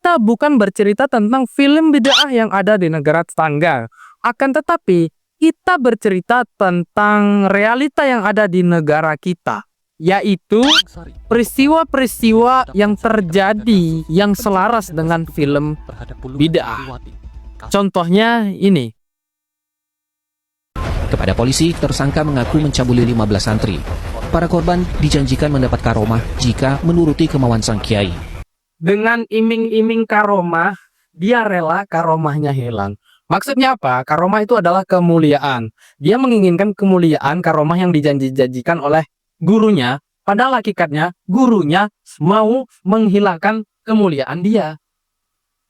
kita bukan bercerita tentang film bid'ah yang ada di negara tetangga. Akan tetapi, kita bercerita tentang realita yang ada di negara kita, yaitu peristiwa-peristiwa yang terjadi yang selaras dengan film bid'ah. Contohnya ini. Kepada polisi, tersangka mengaku mencabuli 15 santri. Para korban dijanjikan mendapat karomah jika menuruti kemauan sang kiai. Dengan iming-iming karomah, dia rela karomahnya hilang. Maksudnya apa? Karomah itu adalah kemuliaan. Dia menginginkan kemuliaan karomah yang dijanjikan oleh gurunya. Padahal hakikatnya gurunya mau menghilangkan kemuliaan dia.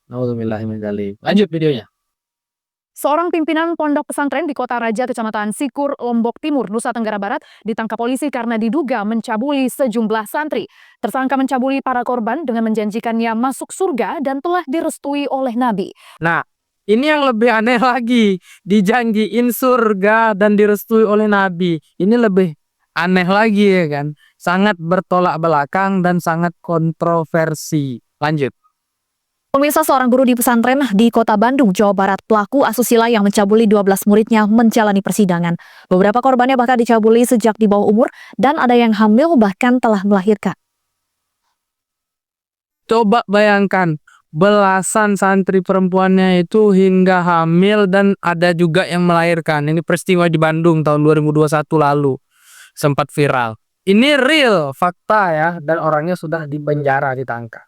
Nauzubillahimindzalik. Lanjut videonya. Seorang pimpinan pondok pesantren di Kota Raja, Kecamatan Sikur, Lombok Timur, Nusa Tenggara Barat, ditangkap polisi karena diduga mencabuli sejumlah santri. Tersangka mencabuli para korban dengan menjanjikannya masuk surga dan telah direstui oleh Nabi. Nah, ini yang lebih aneh lagi. Dijanjiin surga dan direstui oleh Nabi. Ini lebih aneh lagi ya kan. Sangat bertolak belakang dan sangat kontroversi. Lanjut. Pemirsa, seorang guru di pesantren di Kota Bandung, Jawa Barat, pelaku asusila yang mencabuli 12 muridnya menjalani persidangan. Beberapa korbannya bahkan dicabuli sejak di bawah umur dan ada yang hamil bahkan telah melahirkan. Coba bayangkan, belasan santri perempuannya itu hingga hamil dan ada juga yang melahirkan. Ini peristiwa di Bandung tahun 2021 lalu. Sempat viral. Ini real, fakta ya, dan orangnya sudah dipenjara, ditangkap.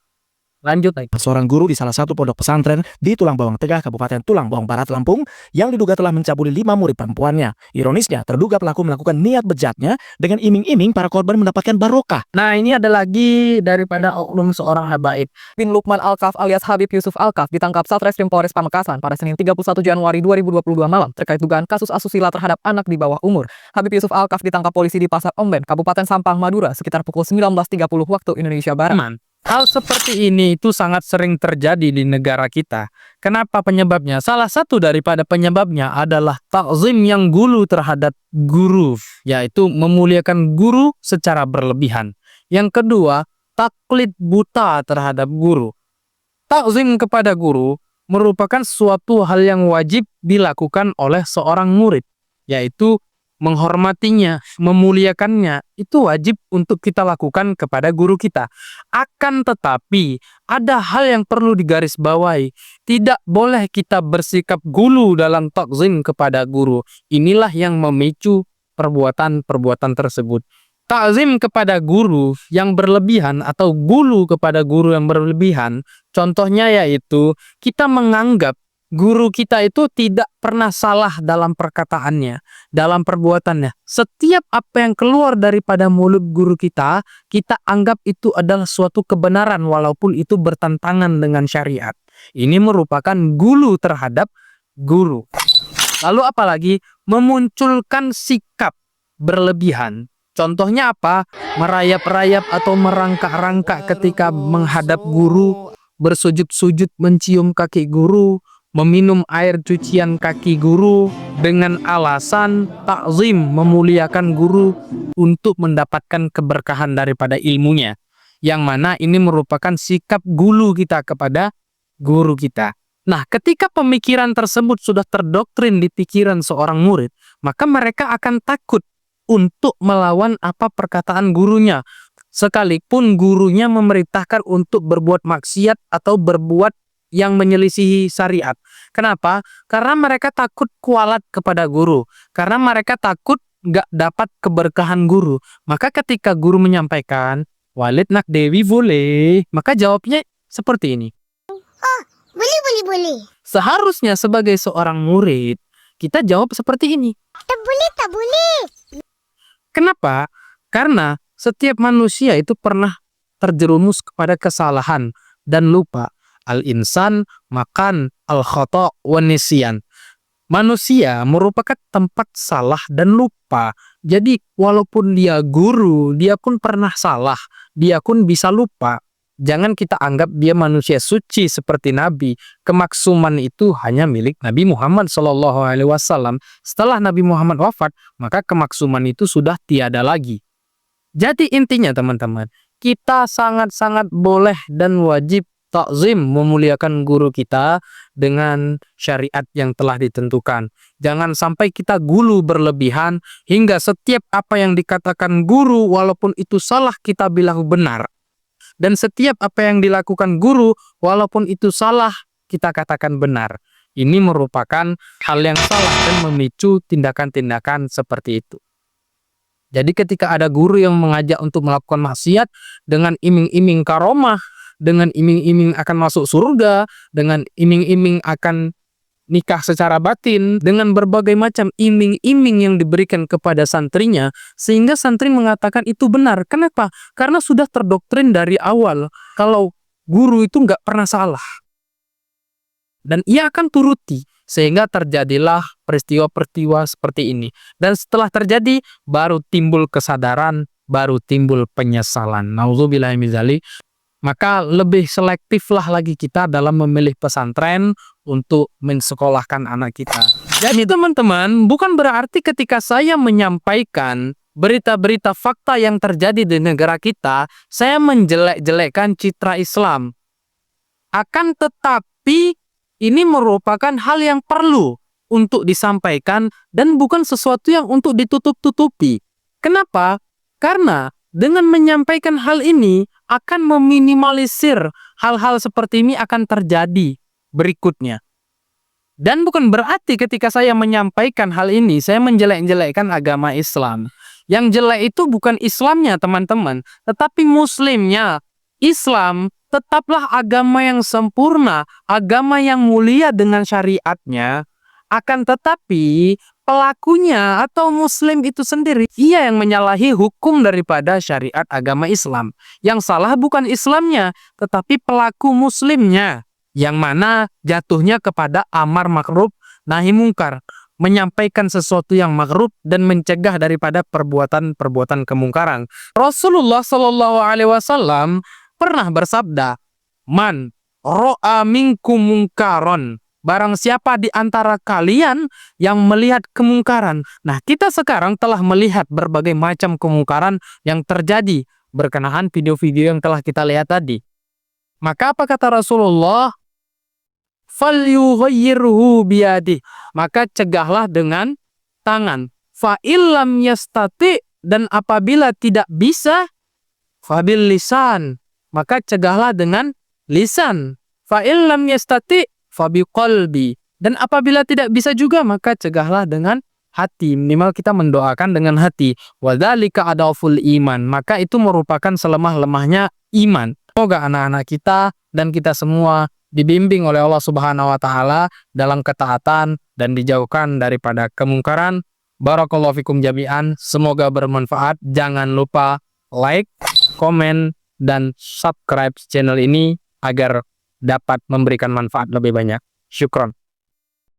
Lanjut lagi. Seorang guru di salah satu pondok pesantren di Tulang Bawang Tengah, Kabupaten Tulang Bawang Barat, Lampung, yang diduga telah mencabuli 5 murid perempuannya. Ironisnya, terduga pelaku melakukan niat bejatnya dengan iming-iming para korban mendapatkan barokah. Nah, ini ada lagi daripada oknum seorang habaib. Bin Lukman Alkaf alias Habib Yusuf Alkaf ditangkap Satreskrim Polres Pamekasan pada Senin 31 Januari 2022 malam terkait dugaan kasus asusila terhadap anak di bawah umur. Habib Yusuf Alkaf ditangkap polisi di Pasar Omben, Kabupaten Sampang, Madura sekitar pukul 19.30 waktu Indonesia Barat. Hal seperti ini itu sangat sering terjadi di negara kita. Kenapa penyebabnya? Salah satu daripada penyebabnya adalah takzim yang gulu terhadap guru, yaitu memuliakan guru secara berlebihan. Yang kedua, taklid buta terhadap guru. Takzim kepada guru merupakan suatu hal yang wajib dilakukan oleh seorang murid, yaitu menghormatinya, memuliakannya, itu wajib untuk kita lakukan kepada guru kita. Akan tetapi, ada hal yang perlu digarisbawahi. Tidak boleh kita bersikap gulu dalam takzim kepada guru. Inilah yang memicu perbuatan-perbuatan tersebut. Takzim kepada guru yang berlebihan atau gulu kepada guru yang berlebihan, contohnya yaitu kita menganggap guru kita itu tidak pernah salah dalam perkataannya, dalam perbuatannya. Setiap apa yang keluar daripada mulut guru kita, kita anggap itu adalah suatu kebenaran walaupun itu bertentangan dengan syariat. Ini merupakan gulu terhadap guru. Lalu apalagi memunculkan sikap berlebihan. Contohnya apa? Merayap-rayap atau merangkak-rangkak ketika menghadap guru, bersujud-sujud mencium kaki guru, meminum air cucian kaki guru dengan alasan takzim, memuliakan guru untuk mendapatkan keberkahan daripada ilmunya. Yang mana ini merupakan sikap gulu kita kepada guru kita. Nah, ketika pemikiran tersebut sudah terdoktrin di pikiran seorang murid, maka mereka akan takut untuk melawan apa perkataan gurunya. Sekalipun gurunya memerintahkan untuk berbuat maksiat atau berbuat yang menyelisihi syariat. Kenapa? Karena mereka takut kualat kepada guru. Karena mereka takut gak dapat keberkahan guru. Maka ketika guru menyampaikan, Walid nak Dewi boleh, maka jawabnya seperti ini. Oh, boleh. Seharusnya sebagai seorang murid, kita jawab seperti ini. Tak boleh. Kenapa? Karena setiap manusia itu pernah terjerumus kepada kesalahan dan lupa. Al-insan makan al-khata' wa nisyan. Manusia merupakan tempat salah dan lupa. Jadi walaupun dia guru, dia pun pernah salah, dia pun bisa lupa. Jangan kita anggap dia manusia suci seperti Nabi. Kemaksuman itu hanya milik Nabi Muhammad SAW. Setelah Nabi Muhammad wafat, maka kemaksuman itu sudah tiada lagi. Jadi intinya teman-teman, kita sangat-sangat boleh dan wajib Ta'zim, memuliakan guru kita dengan syariat yang telah ditentukan. Jangan sampai kita gulu berlebihan hingga setiap apa yang dikatakan guru walaupun itu salah kita bilang benar. Dan setiap apa yang dilakukan guru walaupun itu salah kita katakan benar. Ini merupakan hal yang salah dan memicu tindakan-tindakan seperti itu. Jadi ketika ada guru yang mengajak untuk melakukan maksiat dengan iming-iming karomah, dengan iming-iming akan masuk surga, dengan iming-iming akan nikah secara batin, dengan berbagai macam iming-iming yang diberikan kepada santrinya, sehingga santri mengatakan itu benar. Kenapa? Karena sudah terdoktrin dari awal kalau guru itu nggak pernah salah. Dan ia akan turuti, sehingga terjadilah peristiwa-peristiwa seperti ini. Dan setelah terjadi, baru timbul kesadaran, baru timbul penyesalan. Nauzubillahi min dzalik. Maka lebih selektiflah lagi kita dalam memilih pesantren untuk mensekolahkan anak kita. Jadi teman-teman, bukan berarti ketika saya menyampaikan berita-berita fakta yang terjadi di negara kita, saya menjelek-jelekkan citra Islam. Akan tetapi, ini merupakan hal yang perlu untuk disampaikan dan bukan sesuatu yang untuk ditutup-tutupi. Kenapa? Karena dengan menyampaikan hal ini akan meminimalisir hal-hal seperti ini akan terjadi berikutnya. Dan bukan berarti ketika saya menyampaikan hal ini, saya menjelek-jelekkan agama Islam. Yang jelek itu bukan Islamnya, teman-teman, tetapi Muslimnya. Islam tetaplah agama yang sempurna, agama yang mulia dengan syariatnya. Akan tetapi pelakunya atau Muslim itu sendiri, ia yang menyalahi hukum daripada syariat agama Islam. Yang salah bukan Islamnya, tetapi pelaku Muslimnya, yang mana jatuhnya kepada amar ma'ruf nahi mungkar, menyampaikan sesuatu yang ma'ruf dan mencegah daripada perbuatan-perbuatan kemungkaran. Rasulullah Shallallahu Alaihi Wasallam pernah bersabda, "Man ro'a minkum mungkaron." Barang siapa di antara kalian yang melihat kemungkaran. Nah, kita sekarang telah melihat berbagai macam kemungkaran yang terjadi berkenaan video-video yang telah kita lihat tadi. Maka apa kata Rasulullah? Falyughayyirhu biyadi. Maka cegahlah dengan tangan. Fa illam yastati, dan apabila tidak bisa, fabil lisan. Maka cegahlah dengan lisan. Fa illam yastati fabi qalbi, dan apabila tidak bisa juga maka cegahlah dengan hati. Minimal kita mendoakan dengan hati. Wadzalika adaful iman, maka itu merupakan selemah-lemahnya iman. Semoga anak-anak kita dan kita semua dibimbing oleh Allah Subhanahu wa taala dalam ketaatan dan dijauhkan daripada kemungkaran. Barakallahu fikum jami'an, semoga bermanfaat. Jangan lupa like, komen, dan subscribe channel ini agar dapat memberikan manfaat lebih banyak. Syukron.